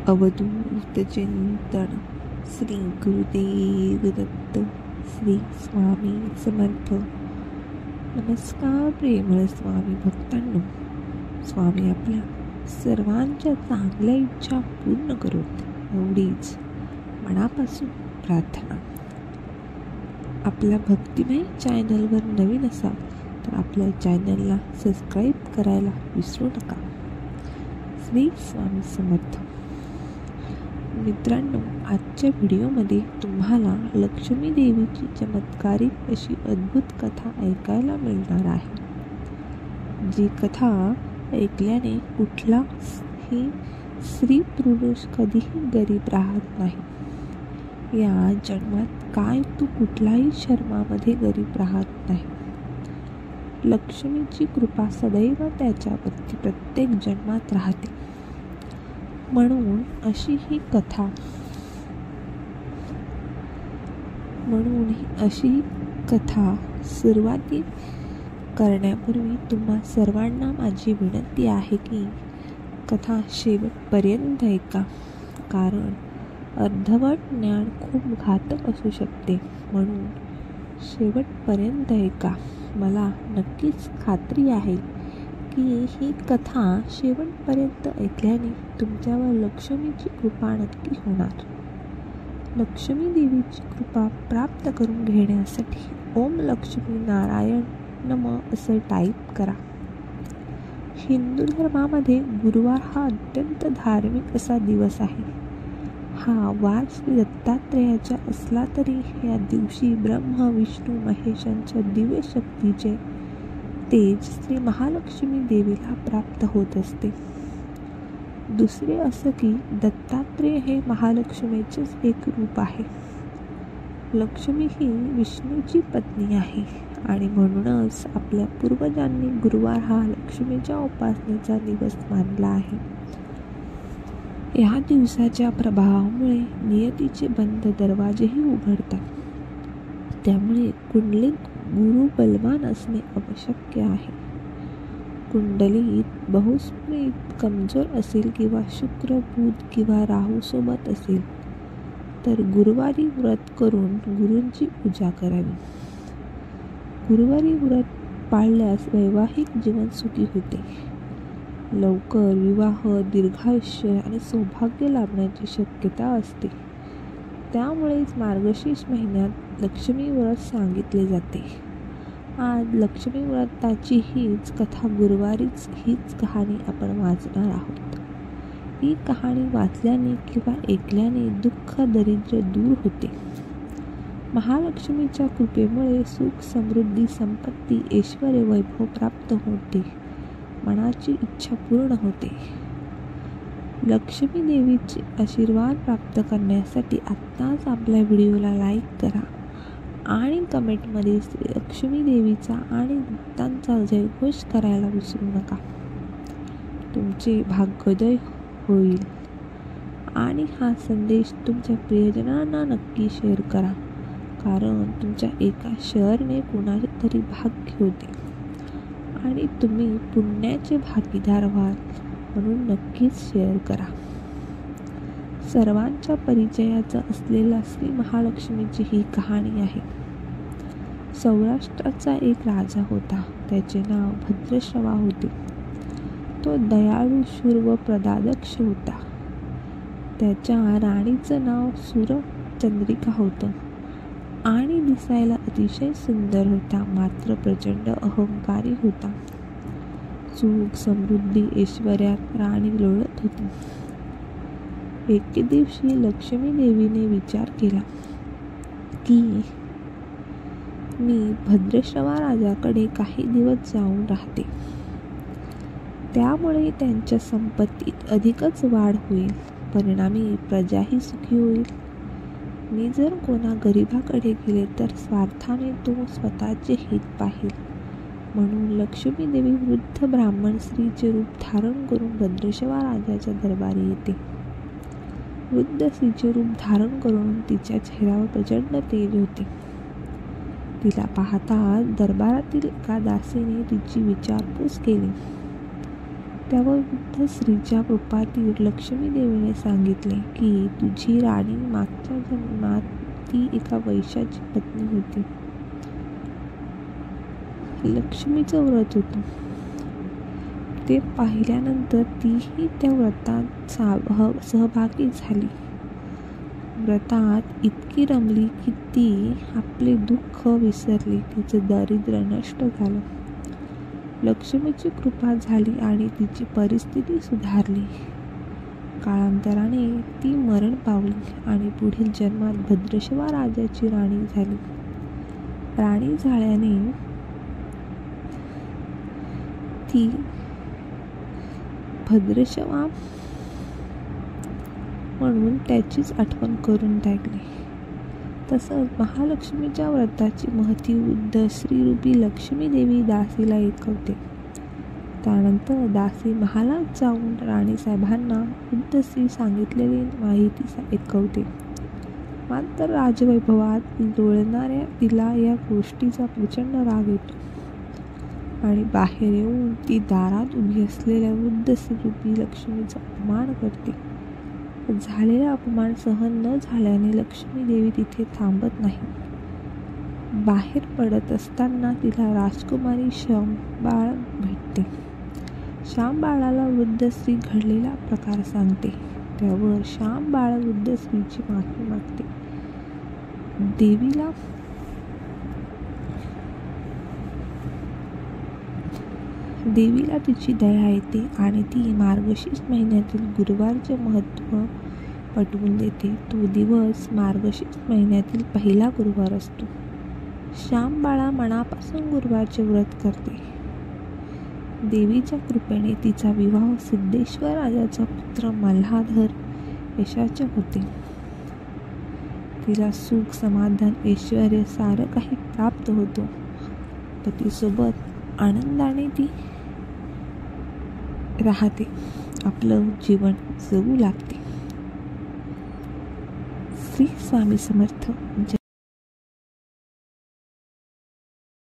अवधूत चिंतन श्री गुरुदेव दत्त श्री स्वामी समर्थ. नमस्कार प्रेमळ स्वामी भक्तांनो. स्वामी आपल्या सर्वांच्या चांगल्या इच्छा पूर्ण करोत एवढीच मनापासून प्रार्थना. आपल्या भक्तिमय चॅनलवर नवीन असाल तर आपल्या चॅनलला सबस्क्राईब करायला विसरू नका. श्री स्वामी समर्थ. मित्रांनो, आजच्या व्हिडिओमध्ये तुम्हाला लक्ष्मी देवीची चमत्कारिक अशी अद्भुत कथा ऐकायला मिळणार आहे. जी कथा ऐकल्याने कुठलाही स्त्री पुरुष कधीही गरीब राहत नाही. या जन्मात काय तू कुठल्याही शर्मामध्ये गरीब राहत नाही. लक्ष्मीची कृपा सदैव त्याच्यावरती प्रत्येक जन्मात राहते. म्हणून अशी ही कथा सुरुवाती करण्यापूर्वी तुम्हा सर्वांना माझी विनंती आहे की कथा शेवटपर्यंत ऐका. कारण अर्धवट ज्ञान खूप घातक असू शकते. म्हणून शेवटपर्यंत ऐका. मला नक्कीच खात्री आहे की ही कथा शेवटपर्यंत ऐकल्याने तुमच्यावर लक्ष्मीची कृपा नक्की होणार. लक्ष्मी देवीची कृपा प्राप्त करून घेण्यासाठी ओम लक्ष्मी नारायण नम असे टाईप करा. हिंदू धर्मामध्ये गुरुवार हा अत्यंत धार्मिक असा दिवस आहे. हा वार श्री दत्तात्रेयाचा असला तरी या दिवशी ब्रह्मा विष्णू महेशांच्या दिव्य शक्तीचे तेज श्री महालक्ष्मी देवीला प्राप्त होत असते. दुसरे असं की दत्तात्रेय हे महालक्ष्मीचेच एक रूप आहे. लक्ष्मी ही विष्णूची पत्नी आहे आणि म्हणूनच आपल्या पूर्वजांनी गुरुवार हा लक्ष्मीच्या उपासनेचा दिवस मानला आहे. या दिवसाच्या प्रभावामुळे नियतीचे बंद दरवाजेही उघडतात. त्यामुळे कुंडलीत गुरु बलवान असणे आवश्यक आहे. कुंडलीत बहुस्प्रीत कमजोर असेल किंवा शुक्र बुध किंवा राहू सोबत असेल तर गुरुवारी व्रत करून गुरूंची पूजा करावी. गुरुवारी व्रत पाळल्यास वैवाहिक जीवन सुखी होते. लवकर विवाह, दीर्घायुष्य आणि सौभाग्य लाभण्याची शक्यता असते. त्यामुळेच मार्गशीर्ष महिन्यात लक्ष्मी व्रत सांगितले जाते. आज लक्ष्मी व्रताची हीच कथा गुरुवारीच हीच कहाणी आपण वाचणार आहोत. ही कहाणी वाचल्याने किंवा ऐकल्याने दुःख दरिद्र दूर होते. महालक्ष्मीच्या कृपेमुळे सुख समृद्धी संपत्ती ऐश्वर्य वैभव प्राप्त होते. मनाची इच्छा पूर्ण होते. लक्ष्मी देवीचे आशीर्वाद प्राप्त करण्यासाठी आत्ताच आपल्या व्हिडिओला लाईक करा आणि कमेंटमध्ये श्री लक्ष्मी देवीचा आणि दत्तांचा जयघोष करायला विसरू नका. तुमचे भाग्योदय होईल. आणि हा संदेश तुमच्या प्रियजनांना नक्की शेअर करा. कारण तुमच्या एका शेअरने कुणाचे तरी भाग्य होते आणि तुम्ही पुण्याचे भागीदार व्हाल. म्हणून नक्कीच शेअर करा. सर्वांच्या परिचयाचा असलेला श्री महालक्ष्मीची ही कहाणी आहे. सौराष्ट्राचा एक राजा होता. त्याचे नाव भद्रश्रवा होते. तो दयाळू, शूर व प्रदादक्ष होता. त्याच्या राणीचं नाव सूरचंद्रिका होतं आणि दिसायला अतिशय सुंदर होता. मात्र प्रचंड अहंकारी होता. सुख समृद्धी ऐश्वर्यात राणी लोळत होती. एके दिवशी लक्ष्मी देवीने विचार केला की मी भद्रश्रवा राजाकडे काही दिवस जाऊन राहते. त्यामुळे त्यांच्या संपत्तीत अधिकच वाढ होईल. परिणामी प्रजाही सुखी होईल. मी जर कोणा गरिबाकडे गेले तर स्वार्थाने तो स्वतःचे हित पाहिल. म्हणून लक्ष्मी देवी वृद्ध ब्राह्मण स्त्रीचे रूप धारण करून भद्रश्रवा राजाच्या दरबारी येते. वृद्ध स्त्रीचे रूप धारण करून तिच्या चेहऱ्यावर प्रचंड तेज होते. तिला पाहता दरबारातील एका दासीने तिची विचारपूस केली. त्यावर वृद्ध स्त्रीच्या रूपातील लक्ष्मी देवीने सांगितले की तुझी राणी मागच्या जन्मात ती एका वैश्याची पत्नी होती. लक्ष्मीचं व्रत होतं. ते पाहिल्यानंतर तीही त्या व्रतात सहभागी झाली. व्रतात इतकी रमली की ती आपले दुःख विसरली. तिचं दारिद्र्य नष्ट झालं. लक्ष्मीची कृपा झाली आणि तिची परिस्थिती सुधारली. काळांतराने ती मरण पावली आणि पुढील जन्मात भद्रशवा राजाची राणी झाली. राणी झाल्याने ती भद्रशवा म्हणून त्याचीच आठवण करून लागली. तसंच महालक्ष्मीच्या व्रताची महती वृद्ध स्त्रीरूपी लक्ष्मी देवी दासीला ऐकवते. त्यानंतर दासी महालात जाऊन राणीसाहेबांना वृद्ध स्त्री सांगितलेली माहिती ऐकवते. मात्र राजवैभवात लोळणाऱ्या तिला या गोष्टीचा प्रचंड राग येतो आणि बाहेर येऊन ती दारात उभी असलेल्या वृद्ध स्त्रीरूपी लक्ष्मीचा अपमान करते. झालेला अपमान सहन न झाल्याने लक्ष्मी देवी तिथे थांबत नाही. बाहेर पडत असताना तिला राजकुमारी श्यामबाळ भेटते. श्यामबाळाला वृद्ध स्त्री घडलेला प्रकार सांगते. त्यावर श्यामबाळ वृद्ध स्त्रीची माफी मागते. देवीला तिची दया येते आणि ती मार्गशीर्ष महिन्यातील गुरुवारचे महत्त्व पटवून देते. तो दिवस मार्गशीर्ष महिन्यातील पहिला गुरुवार असतो. श्यामबाळा मनापासून गुरुवारचे व्रत करते. देवीच्या कृपेने तिचा विवाह सिद्धेश्वर राजाचा पुत्र मल्हाधर यशाचे होते. तिला सुख, समाधान, ऐश्वर्य सारं काही प्राप्त होतो. पतीसोबत आनंदाने ती राहते. आपलं जीवन जगू लागते. श्री स्वामी समर्थ.